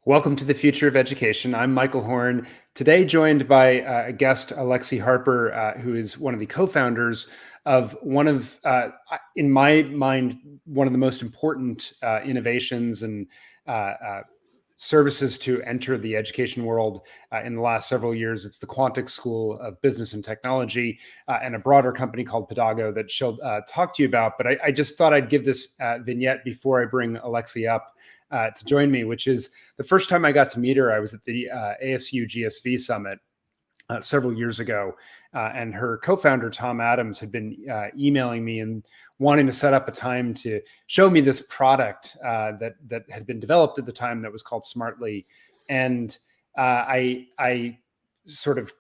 Welcome to the Future of Education. I'm Michael Horn, today joined by a guest, Alexie Harper, who is one of the co-founders of in my mind, one of the most important innovations and services to enter the education world in the last several years. It's the Quantic School of Business and Technology and a broader company called Pedago that she'll talk to you about. But I just thought I'd give this vignette before I bring Alexie up to join me, which is the first time I got to meet her. I was at the ASU GSV Summit several years ago, and her co-founder, Tom Adams, had been emailing me and wanting to set up a time to show me this product that had been developed at the time that was called Smartly. And I sort of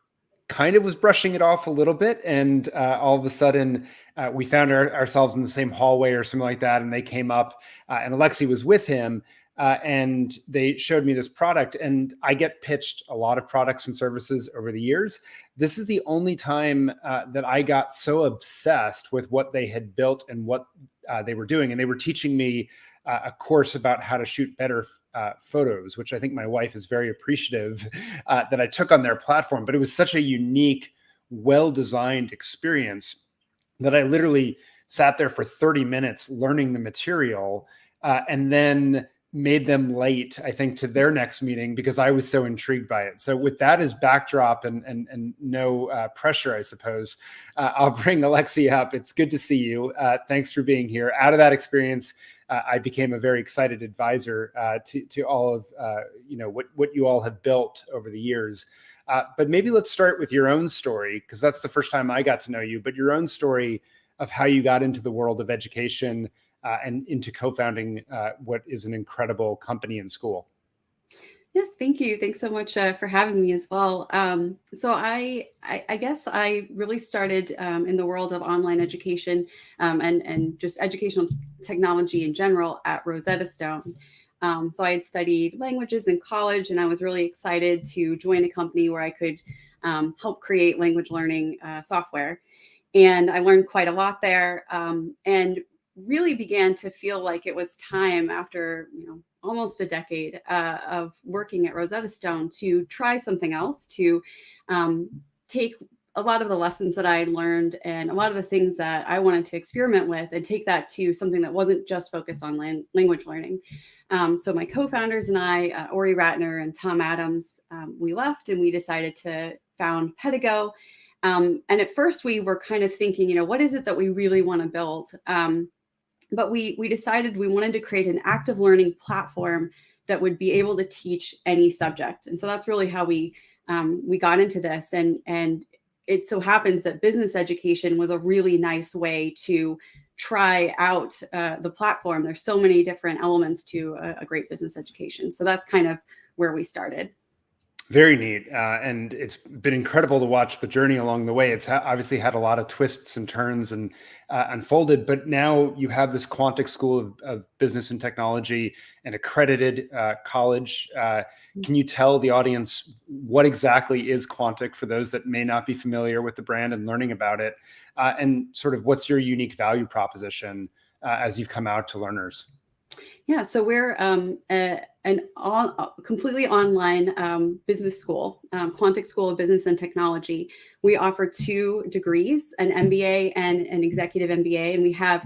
kind of was brushing it off a little bit. And all of a sudden, we found ourselves in the same hallway or something like that. And they came up and Alexie was with him. And they showed me this product, and I get pitched a lot of products and services over the years. This is the only time that I got so obsessed with what they had built and what they were doing. And they were teaching me a course about how to shoot better photos, which I think my wife is very appreciative that I took on their platform. But it was such a unique, well-designed experience that I literally sat there for 30 minutes learning the material and then made them late, I think, to their next meeting because I was so intrigued by it. So with that as backdrop and no pressure, I suppose, I'll bring Alexia up. It's good to see you. Thanks for being here. Out of that experience, I became a very excited advisor to all of what you all have built over the years. But maybe let's start with your own story, because that's the first time I got to know you, but your own story of how you got into the world of education and into co-founding what is an incredible company and school. Yes, thank you. Thanks so much for having me as well. So I guess I really started in the world of online education and just educational technology in general at Rosetta Stone. So I had studied languages in college, and I was really excited to join a company where I could help create language learning software. And I learned quite a lot there, and really began to feel like it was time after, almost a decade of working at Rosetta Stone to try something else, to take a lot of the lessons that I had learned and a lot of the things that I wanted to experiment with and take that to something that wasn't just focused on language learning. So my co-founders and I, Ori Ratner and Tom Adams, we left and we decided to found Pedago. And at first we were kind of thinking, what is it that we really want to build? But we decided we wanted to create an active learning platform that would be able to teach any subject. And so that's really how we got into this. And it so happens that business education was a really nice way to try out the platform. There's so many different elements to a great business education. So that's kind of where we started. Very neat. And it's been incredible to watch the journey along the way. It's obviously had a lot of twists and turns and unfolded, but now you have this Quantic School of Business and Technology, an accredited college. Can you tell the audience what exactly is Quantic for those that may not be familiar with the brand and learning about it? And sort of what's your unique value proposition as you've come out to learners? Yeah, so we're completely online business school, Quantic School of Business and Technology. We offer 2 degrees, an MBA and an Executive MBA, and we have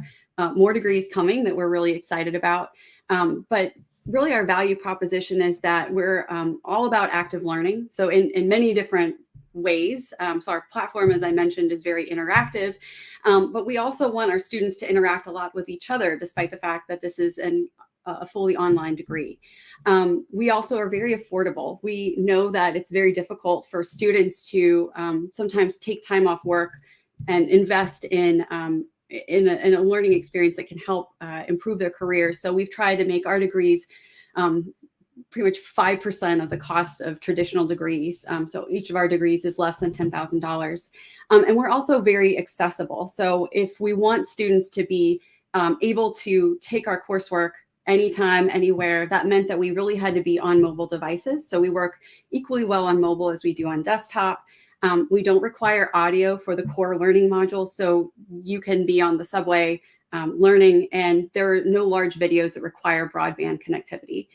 more degrees coming that we're really excited about. But really our value proposition is that we're all about active learning. So in many different ways. So our platform, as I mentioned, is very interactive, but we also want our students to interact a lot with each other, despite the fact that this is a fully online degree. We also are very affordable. We know that it's very difficult for students to sometimes take time off work and invest in a learning experience that can help improve their careers. So we've tried to make our degrees pretty much 5% of the cost of traditional degrees. So each of our degrees is less than $10,000. And we're also very accessible. So if we want students to be able to take our coursework anytime, anywhere, that meant that we really had to be on mobile devices. So we work equally well on mobile as we do on desktop. We don't require audio for the core learning modules. So you can be on the subway learning, and there are no large videos that require broadband connectivity.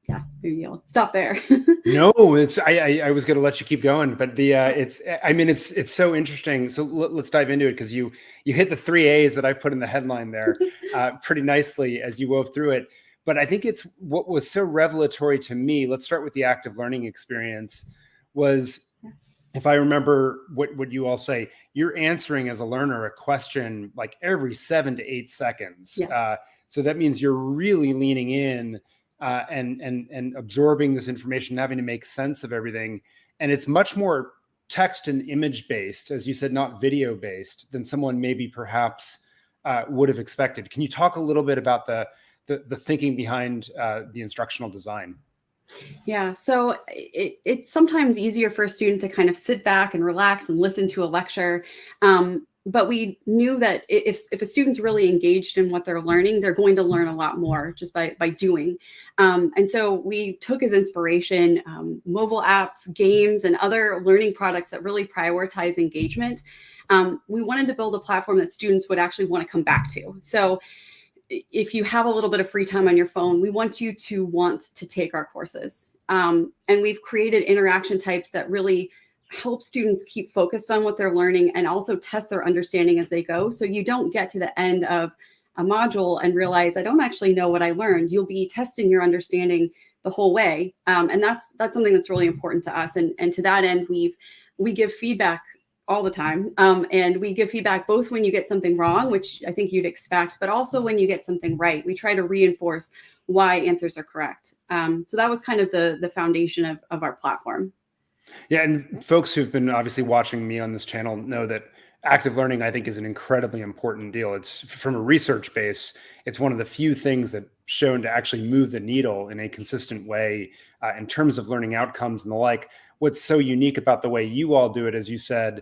Yeah, maybe I'll stop there. No, I was going to let you keep going, but it's so interesting. So let's dive into it, because you hit the 3 A's that I put in the headline there pretty nicely as you wove through it. But I think it's what was so revelatory to me. Let's start with the active learning experience. Was, if I remember what you all say, you're answering as a learner a question like every 7 to 8 seconds. Yeah. So that means you're really leaning in and absorbing this information, having to make sense of everything. And it's much more text and image based, as you said, not video based, than someone maybe perhaps would have expected. Can you talk a little bit about the thinking behind the instructional design? Yeah, so it's sometimes easier for a student to kind of sit back and relax and listen to a lecture. But we knew that if a student's really engaged in what they're learning, they're going to learn a lot more just by doing. And so we took as inspiration mobile apps, games, and other learning products that really prioritize engagement. We wanted to build a platform that students would actually want to come back to. So if you have a little bit of free time on your phone, we want you to want to take our courses. And we've created interaction types that really help students keep focused on what they're learning and also test their understanding as they go. So you don't get to the end of a module and realize, I don't actually know what I learned. You'll be testing your understanding the whole way. And that's something that's really important to us. And to that end, we give feedback all the time. And we give feedback both when you get something wrong, which I think you'd expect, but also when you get something right. We try to reinforce why answers are correct. So that was kind of the foundation of our platform. Yeah, and folks who've been obviously watching me on this channel know that active learning, I think, is an incredibly important deal. It's, from a research base, it's one of the few things that shown to actually move the needle in a consistent way in terms of learning outcomes and the like. What's so unique about the way you all do it, as you said,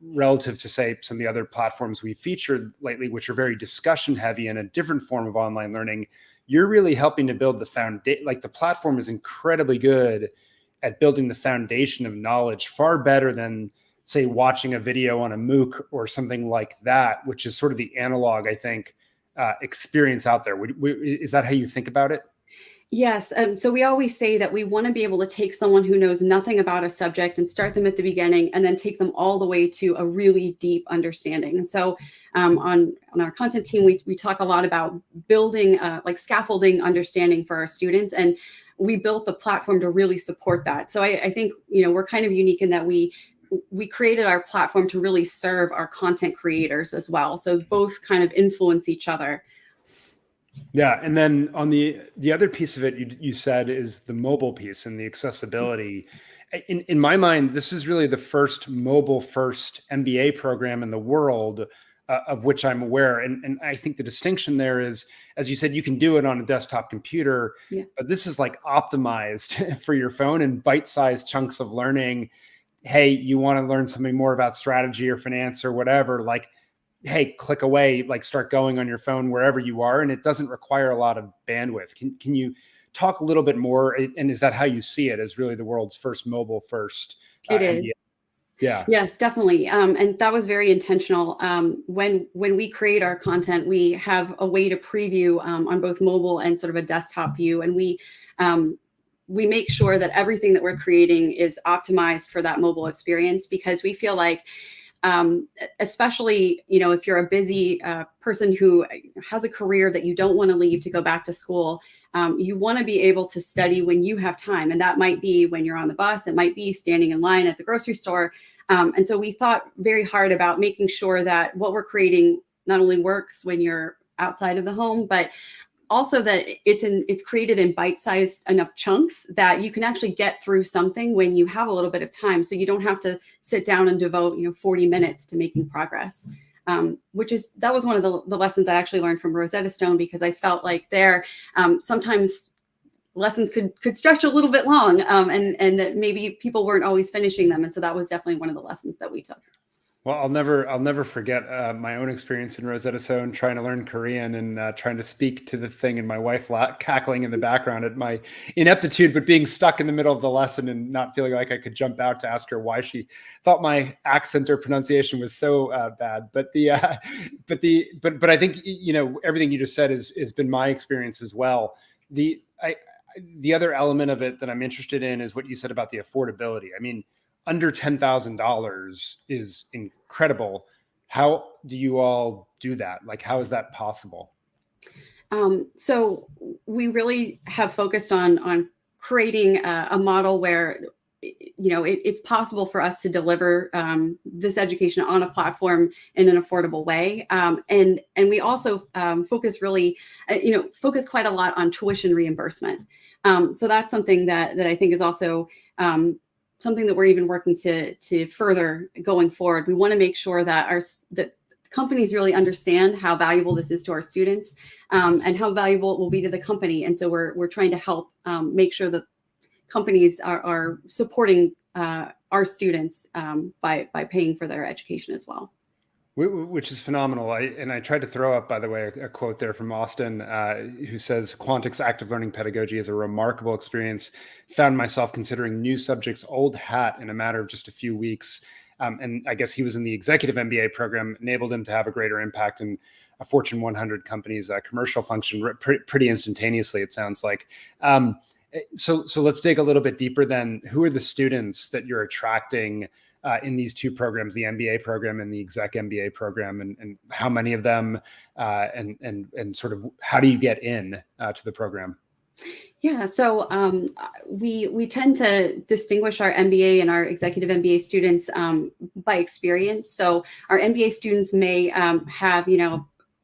relative to, say, some of the other platforms we featured lately, which are very discussion heavy and a different form of online learning, you're really helping to build the foundation. Like, the platform is incredibly good at building the foundation of knowledge, far better than, say, watching a video on a MOOC or something like that, which is sort of the analog, I think, experience out there. Is that how you think about it? Yes. So we always say that we want to be able to take someone who knows nothing about a subject and start them at the beginning and then take them all the way to a really deep understanding. And so on our content team, we talk a lot about building like scaffolding understanding for our students. And we built the platform to really support that. So I think, we're kind of unique in that we created our platform to really serve our content creators as well. So both kind of influence each other. Yeah, and then on the other piece of it, you said, is the mobile piece and the accessibility. In my mind, this is really the first mobile first MBA program in the world of which I'm aware. And I think the distinction there is, as you said, you can do it on a desktop computer, but this is like optimized for your phone and bite-sized chunks of learning. Hey, you want to learn something more about strategy or finance or whatever, like, hey, click away, like, start going on your phone wherever you are. And it doesn't require a lot of bandwidth. Can you talk a little bit more? And is that how you see it, as really the world's first mobile first It is. MBA? Yeah. Yes, definitely. And that was very intentional. When we create our content, we have a way to preview on both mobile and sort of a desktop view. And we make sure that everything that we're creating is optimized for that mobile experience, because we feel like, especially, if you're a busy person who has a career that you don't want to leave to go back to school, you want to be able to study when you have time. And that might be when you're on the bus, it might be standing in line at the grocery store. And so we thought very hard about making sure that what we're creating not only works when you're outside of the home, but also that it's created in bite-sized enough chunks that you can actually get through something when you have a little bit of time. So you don't have to sit down and devote 40 minutes to making progress. That was one of the lessons I actually learned from Rosetta Stone, because I felt like sometimes lessons could stretch a little bit long, and that maybe people weren't always finishing them. And so that was definitely one of the lessons that we took. Well, I'll never forget my own experience in Rosetta Stone, trying to learn Korean and trying to speak to the thing, and my wife cackling in the background at my ineptitude, but being stuck in the middle of the lesson and not feeling like I could jump out to ask her why she thought my accent or pronunciation was so bad. But I think everything you just said has been my experience as well. the other element of it that I'm interested in is what you said about the affordability. I mean, under $10,000 is incredible. How do you all do that? Like, how is that possible? So we really have focused on creating a model where it's possible for us to deliver this education on a platform in an affordable way, and we also focus quite a lot on tuition reimbursement. So that's something that I think is also something that we're even working to further going forward. We want to make sure that companies really understand how valuable this is to our students, and how valuable it will be to the company. And so we're trying to help make sure that companies are supporting our students by paying for their education as well. Which is phenomenal. I tried to throw up, by the way, a quote there from Austin, who says, Quantic's active learning pedagogy is a remarkable experience. Found myself considering new subjects old hat in a matter of just a few weeks. And I guess he was in the executive MBA program, enabled him to have a greater impact in a Fortune 100 company's commercial function pretty instantaneously, it sounds like. So let's dig a little bit deeper then. Who are the students that you're attracting in these two programs, the MBA program and the exec MBA program, and how many of them, and sort of how do you get in to the program? Yeah, so we tend to distinguish our MBA and our executive MBA students by experience. So our MBA students may have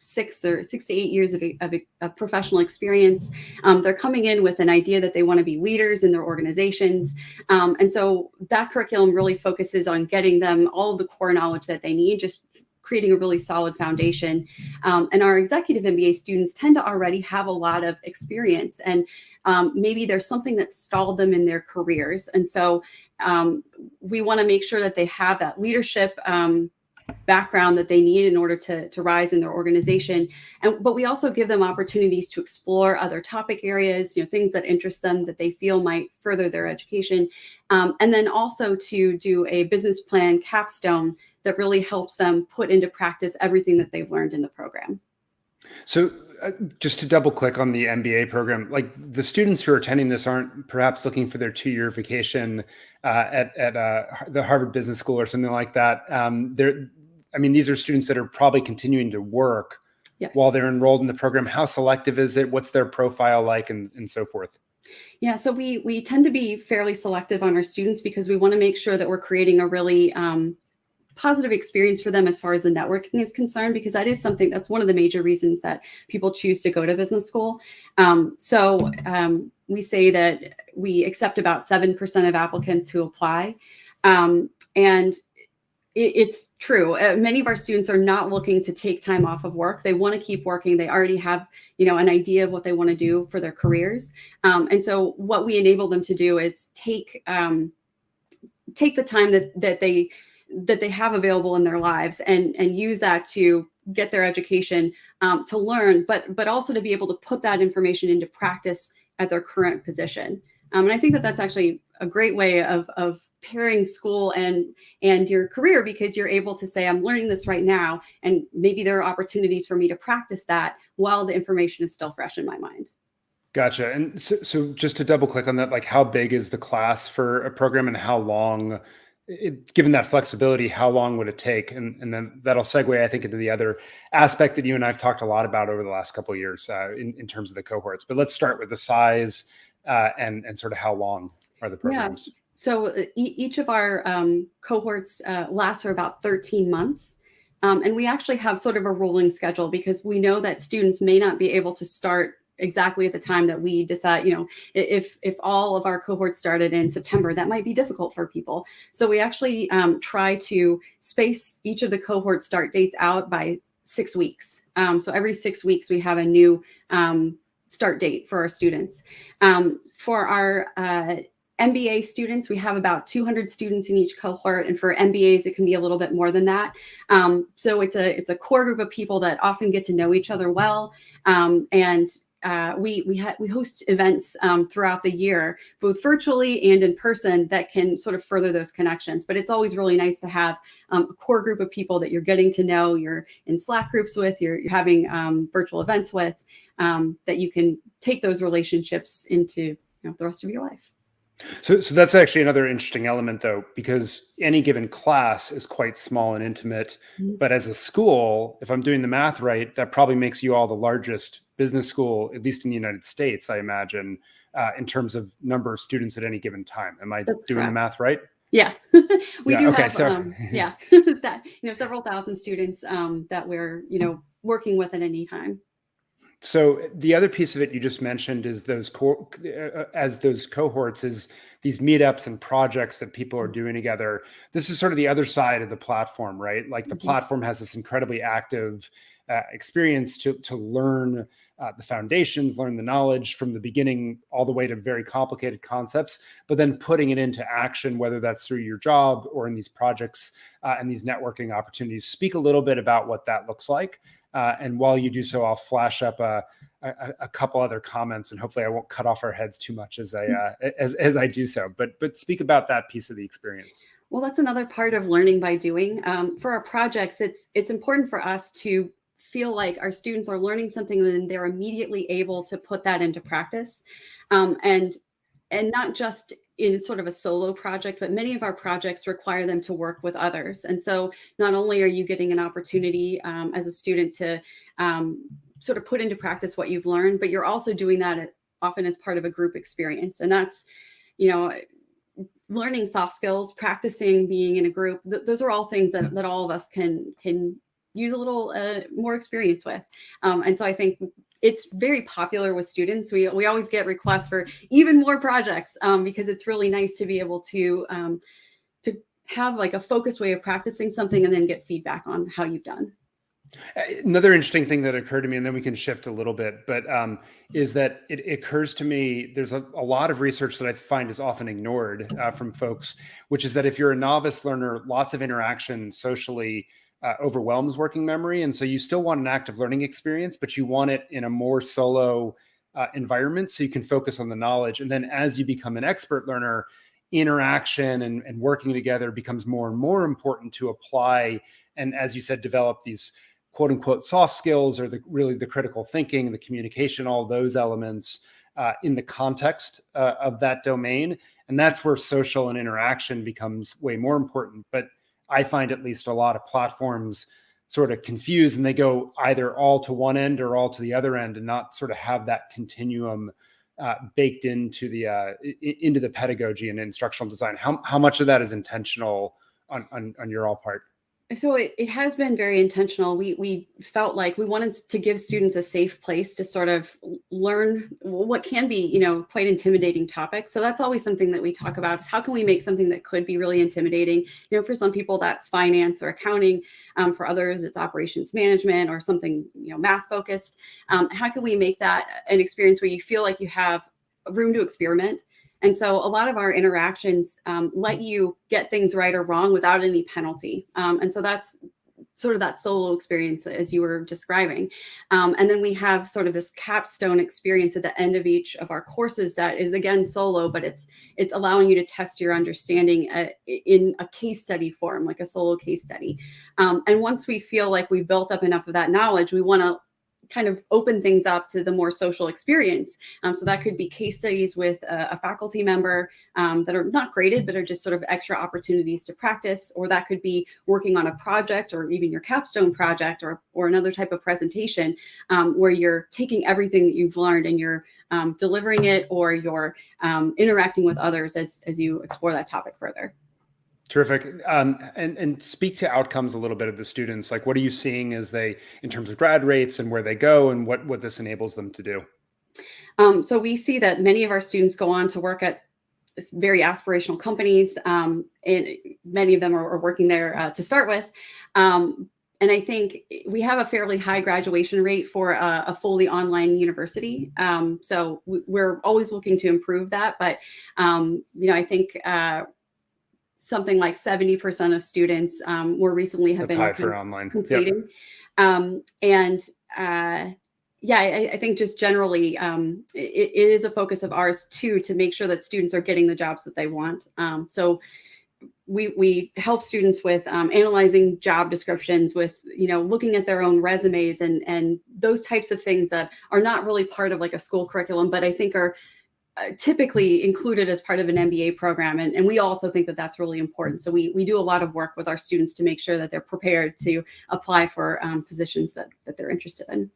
6 to 8 years of professional experience. They're coming in with an idea that they want to be leaders in their organizations. And so that curriculum really focuses on getting them all of the core knowledge that they need, just creating a really solid foundation. And our executive MBA students tend to already have a lot of experience, and maybe there's something that stalled them in their careers. And so we want to make sure that they have that leadership background that they need in order to rise in their organization. But we also give them opportunities to explore other topic areas, things that interest them that they feel might further their education. And then also to do a business plan capstone that really helps them put into practice everything that they've learned in the program. So just to double click on the MBA program, like the students who are attending this aren't perhaps looking for their 2-year vacation at the Harvard Business School or something like that. These are students that are probably continuing to work while they're enrolled in the program. How selective is it? What's their profile like, and so forth? Yeah, so we tend to be fairly selective on our students because we want to make sure that we're creating a really positive experience for them as far as the networking is concerned, because that's one of the major reasons that people choose to go to business school. We say that we accept about 7% of applicants who apply. And it's true. Many of our students are not looking to take time off of work. They want to keep working. They already have, an idea of what they want to do for their careers. And so what we enable them to do is take the time that they have available in their lives and use that to get their education, to learn, but also to be able to put that information into practice at their current position. And I think that that's actually a great way of pairing school and your career, because you're able to say, I'm learning this right now, and maybe there are opportunities for me to practice that while the information is still fresh in my mind. Gotcha. And so just to double click on that, like how big is the class for a program, and how long, given that flexibility, how long would it take? And then that'll segue, I think, into the other aspect that you and I've talked a lot about over the last couple of years in terms of the cohorts. But let's start with the size and sort of how long are the programs? Yeah. So each of our cohorts lasts for about 13 months. And we actually have sort of a rolling schedule, because we know that students may not be able to start exactly at the time that we decide. If all of our cohorts started in September, that might be difficult for people. So we actually try to space each of the cohort start dates out by 6 weeks. So every 6 weeks we have a new start date for our students. For our MBA students, we have about 200 students in each cohort, and for MBAs, it can be a little bit more than that. So it's a core group of people that often get to know each other well, and we host events throughout the year, both virtually and in person, that can sort of further those connections. But it's always really nice to have a core group of people that you're getting to know, you're in Slack groups with, you're having virtual events with. that you can take those relationships into the rest of your life. So that's actually another interesting element, though, because any given class is quite small and intimate. Mhm. But as a school, if I'm doing the math right, that probably makes you all the largest business school, at least in the United States, I imagine, in terms of number of students at any given time. Am I That's doing the correct. math right? Yeah, we Yeah. do Okay. have So that several thousand students that we're working with at any time. So the other piece of it you just mentioned is as those cohorts is these meetups and projects that people are doing together. This is sort of the other side of the platform, right? Like the Mhm. platform has this incredibly active experience to learn the foundations, learn the knowledge from the beginning all the way to very complicated concepts, but then putting it into action, whether that's through your job or in these projects and these networking opportunities. Speak a little bit about what that looks like. And while you do so, I'll flash up a couple other comments, and hopefully I won't cut off our heads too much as I do so. But speak about that piece of the experience. Well, that's another part of learning by doing. For our projects, it's important for us to feel like our students are learning something and then they're immediately able to put that into practice, and not just in sort of a solo project, but many of our projects require them to work with others. And so not only are you getting an opportunity as a student to sort of put into practice what you've learned, but you're also doing that often as part of a group experience. And that's, you know, learning soft skills, practicing being in a group. Those are all things that all of us can use a little more experience with. And so I think it's very popular with students. We always get requests for even more projects because it's really nice to be able to have like a focused way of practicing something and then get feedback on how you've done. Another interesting thing that occurred to me, and then we can shift a little bit, but is that it occurs to me there's a lot of research that I find is often ignored from folks, which is that if you're a novice learner, lots of interaction socially overwhelms working memory. And so you still want an active learning experience, but you want it in a more solo environment so you can focus on the knowledge. And then as you become an expert learner, interaction and working together becomes more and more important to apply. And as you said, develop these quote unquote soft skills or really the critical thinking, the communication, all those elements in the context of that domain. And that's where social and interaction becomes way more important. But I find at least a lot of platforms sort of confused and they go either all to one end or all to the other end and not sort of have that continuum baked into the pedagogy and instructional design. How much of that is intentional on your all part? So it has been very intentional. We felt like we wanted to give students a safe place to sort of learn what can be, quite intimidating topics. So that's always something that we talk about is how can we make something that could be really intimidating? For some people that's finance or accounting. For others, it's operations management or something, math focused. How can we make that an experience where you feel like you have room to experiment? And so a lot of our interactions let you get things right or wrong without any penalty. And so that's sort of that solo experience as you were describing. And then we have sort of this capstone experience at the end of each of our courses that is, again, solo, but it's allowing you to test your understanding in a case study form, like a solo case study. And once we feel like we've built up enough of that knowledge, we want to kind of open things up to the more social experience. So that could be case studies with a faculty member that are not graded, but are just sort of extra opportunities to practice. Or that could be working on a project or even your capstone project or another type of presentation where you're taking everything that you've learned and you're delivering it or you're interacting with others as you explore that topic further. Terrific. And speak to outcomes a little bit of the students. Like, what are you seeing in terms of grad rates and where they go and what this enables them to do? So we see that many of our students go on to work at very aspirational companies, and many of them are working there to start with. And I think we have a fairly high graduation rate for a fully online university. So we're always looking to improve that. But, I think something like 70% of students more recently have That's been high for online. completing. Yep. I think just generally, it is a focus of ours too, to make sure that students are getting the jobs that they want. So we help students with analyzing job descriptions, with looking at their own resumes and those types of things that are not really part of like a school curriculum, but I think are typically included as part of an MBA program. And we also think that that's really important. So we do a lot of work with our students to make sure that they're prepared to apply for positions that they're interested in.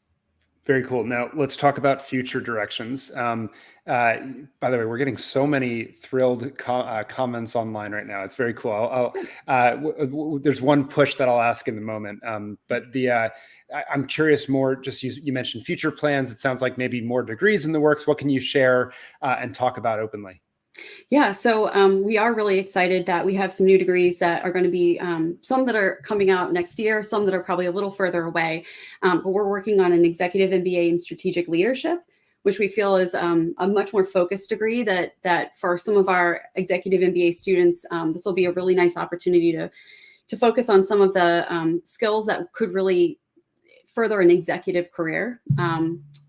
Very cool. Now let's talk about future directions. By the way, we're getting so many thrilled comments online right now. It's very cool. There's one push that I'll ask in the moment. But I'm curious more, just you mentioned future plans. It sounds like maybe more degrees in the works. What can you share and talk about openly? Yeah, so we are really excited that we have some new degrees that are going to be some that are coming out next year, some that are probably a little further away. But we're working on an executive MBA in strategic leadership, which we feel is a much more focused degree that for some of our executive MBA students, this will be a really nice opportunity to focus on some of the skills that could really further an executive career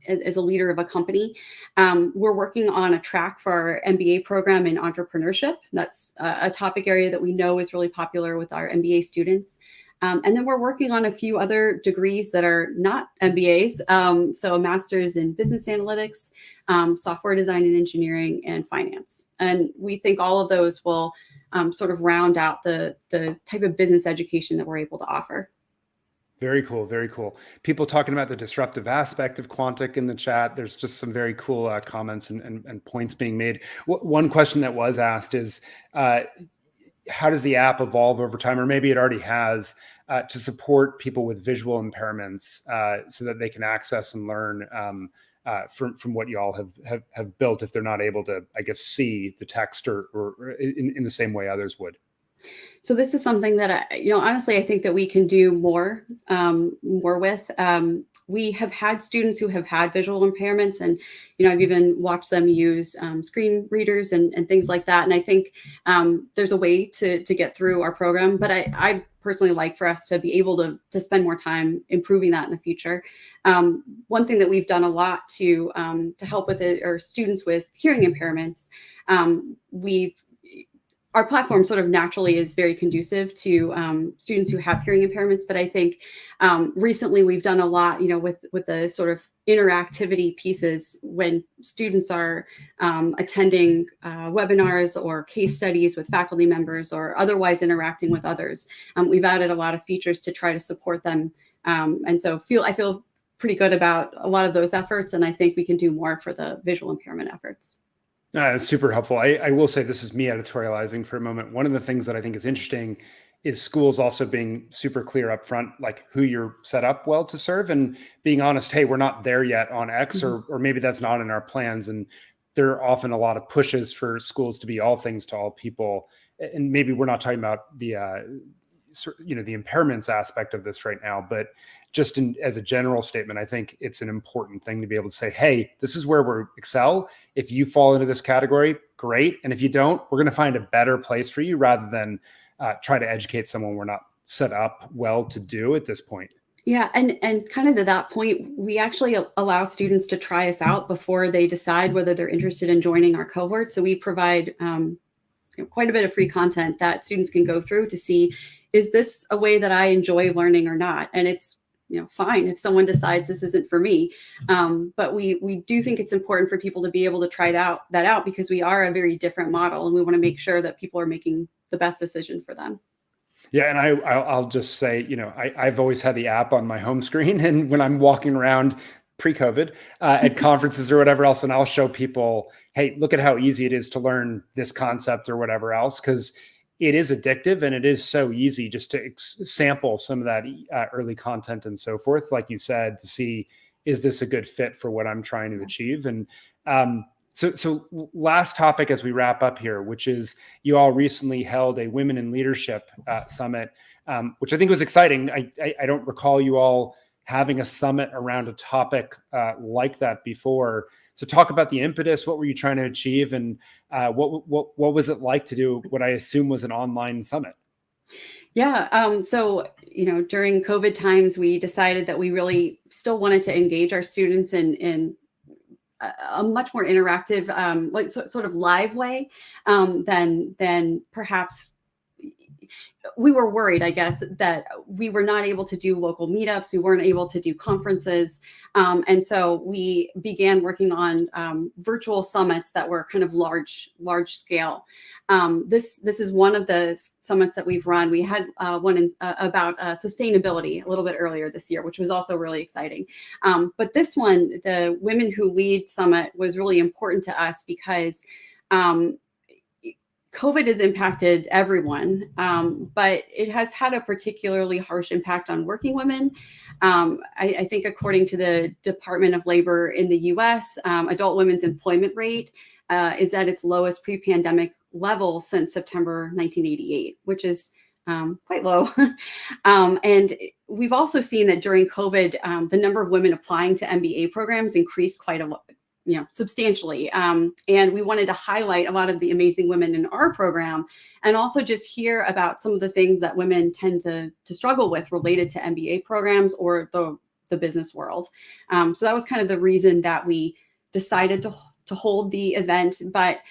as a leader of a company. We're working on a track for our MBA program in entrepreneurship. That's a topic area that we know is really popular with our MBA students. And then we're working on a few other degrees that are not MBAs. So a master's in business analytics, software design and engineering, and finance. And we think all of those will sort of round out the type of business education that we're able to offer. Very cool. Very cool. People talking about the disruptive aspect of Quantic in the chat. There's just some very cool comments and points being made. One question that was asked is, how does the app evolve over time, or maybe it already has, to support people with visual impairments so that they can access and learn from what you all have built if they're not able to, I guess, see the text or in the same way others would? So this is something that honestly, I think that we can do more with. We have had students who have had visual impairments, and I've even watched them use screen readers and things like that. And I think there's a way to get through our program, but I personally like for us to be able to spend more time improving that in the future. One thing that we've done a lot to help with it, or students with hearing impairments, our platform sort of naturally is very conducive to students who have hearing impairments. But I think recently we've done a lot, with the sort of interactivity pieces when students are attending webinars or case studies with faculty members or otherwise interacting with others. We've added a lot of features to try to support them. And so I feel pretty good about a lot of those efforts. And I think we can do more for the visual impairment efforts. It's super helpful. I will say, this is me editorializing for a moment. One of the things that I think is interesting is schools also being super clear up front, like who you're set up well to serve, and being honest, hey, we're not there yet on X, or maybe that's not in our plans. And there are often a lot of pushes for schools to be all things to all people. And maybe we're not talking about the impairments aspect of this right now, but just as a general statement, I think it's an important thing to be able to say, hey, this is where we excel. If you fall into this category, great. And if you don't, we're going to find a better place for you, rather than try to educate someone we're not set up well to do at this point. Yeah. And kind of to that point, we actually allow students to try us out before they decide whether they're interested in joining our cohort. So we provide quite a bit of free content that students can go through to see, is this a way that I enjoy learning or not? And it's fine if someone decides this isn't for me. But we do think it's important for people to be able to try that out because we are a very different model, and we want to make sure that people are making the best decision for them. Yeah, and I'll just say, I've always had the app on my home screen, and when I'm walking around pre-COVID at conferences or whatever else, and I'll show people, hey, look at how easy it is to learn this concept or whatever else, because it is addictive, and it is so easy just to sample some of that early content and so forth, like you said, to see, is this a good fit for what I'm trying to achieve? And so last topic as we wrap up here, which is, you all recently held a Women in Leadership Summit, which I think was exciting. I don't recall you all having a summit around a topic like that before. So talk about the impetus. What were you trying to achieve, and what was it like to do what I assume was an online summit? Yeah. So, during COVID times, we decided that we really still wanted to engage our students in a much more interactive, sort of live way than perhaps we were worried, I guess, that we were not able to do local meetups. We weren't able to do conferences. And so we began working on virtual summits that were kind of large scale. This is one of the summits that we've run. We had one about sustainability a little bit earlier this year, which was also really exciting. But this one, the Women Who Lead Summit, was really important to us because COVID has impacted everyone, but it has had a particularly harsh impact on working women. I think according to the Department of Labor in the US, adult women's employment rate is at its lowest pre-pandemic level since September 1988, which is quite low. And we've also seen that during COVID, the number of women applying to MBA programs increased quite a lot, substantially. And we wanted to highlight a lot of the amazing women in our program, and also just hear about some of the things that women tend to struggle with related to MBA programs or the business world. So that was kind of the reason that we decided to hold the event. But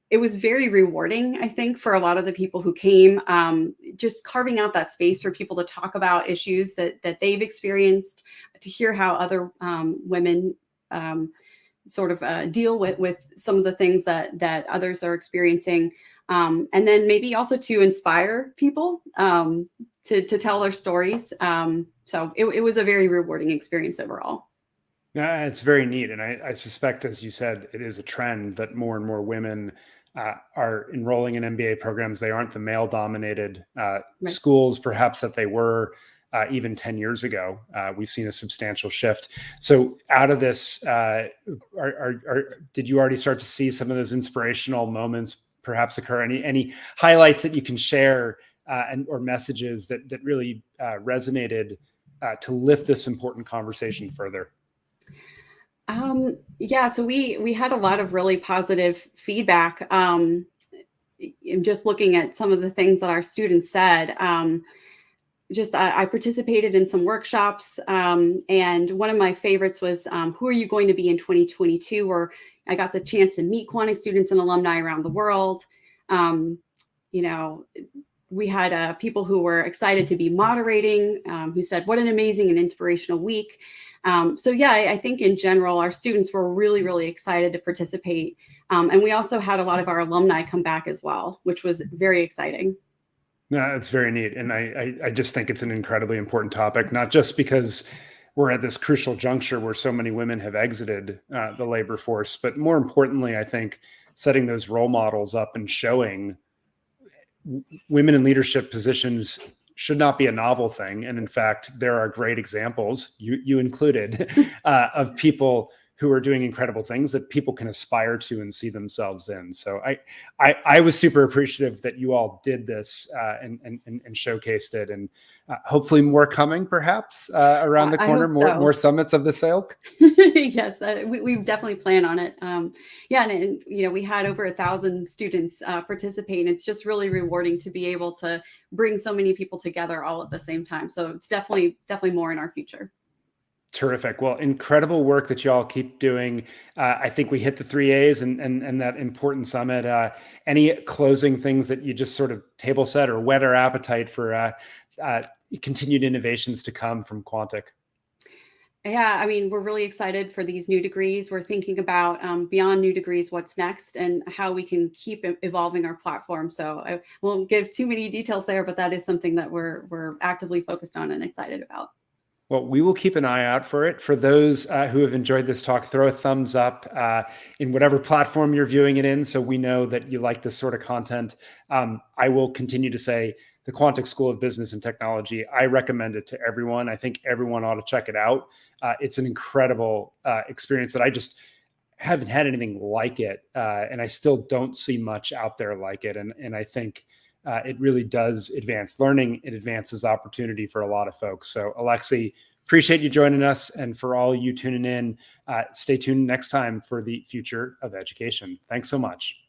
it was very rewarding, I think, for a lot of the people who came, just carving out that space for people to talk about issues that they've experienced, to hear how other women sort of deal with some of the things that others are experiencing. And then maybe also to inspire people to tell their stories. So it was a very rewarding experience overall. Yeah, it's very neat. And I suspect, as you said, it is a trend that more and more women are enrolling in MBA programs. They aren't the male-dominated schools, perhaps, that they were even 10 years ago. We've seen a substantial shift. So out of this, did you already start to see some of those inspirational moments perhaps occur? Any highlights that you can share or messages that really resonated to lift this important conversation further? Yeah, so we had a lot of really positive feedback. Just looking at some of the things that our students said. I participated in some workshops, and one of my favorites was who are you going to be in 2022, where I got the chance to meet Quantic students and alumni around the world. We had people who were excited to be moderating, who said, what an amazing and inspirational week. So yeah, I think in general, our students were really, really excited to participate. And we also had a lot of our alumni come back as well, which was very exciting. No, it's very neat. And I just think it's an incredibly important topic, not just because we're at this crucial juncture where so many women have exited the labor force, but more importantly, I think setting those role models up and showing women in leadership positions should not be a novel thing. And in fact, there are great examples, you included, of people who are doing incredible things that people can aspire to and see themselves in. So I was super appreciative that you all did this and showcased it, and hopefully more coming, perhaps around the corner, more summits of this ilk. Yes, we definitely plan on it. Yeah, and we had over 1,000 students participate, and it's just really rewarding to be able to bring so many people together all at the same time. So it's definitely more in our future. Terrific. Well, incredible work that you all keep doing. I think we hit the 3 A's and that important summit. Any closing things that you just sort of table set or whet our appetite for continued innovations to come from Quantic? Yeah, I mean, we're really excited for these new degrees. We're thinking about beyond new degrees, what's next and how we can keep evolving our platform. So I won't give too many details there, but that is something that we're actively focused on and excited about. Well, we will keep an eye out for it. For those who have enjoyed this talk, throw a thumbs up in whatever platform you're viewing it in, so we know that you like this sort of content. I will continue to say the Quantic School of Business and Technology, I recommend it to everyone. I think everyone ought to check it out. It's an incredible experience that I just haven't had anything like it. And I still don't see much out there like it. And I think it really does advance learning. It advances opportunity for a lot of folks. So Alexie, appreciate you joining us. And for all you tuning in, stay tuned next time for the future of education. Thanks so much.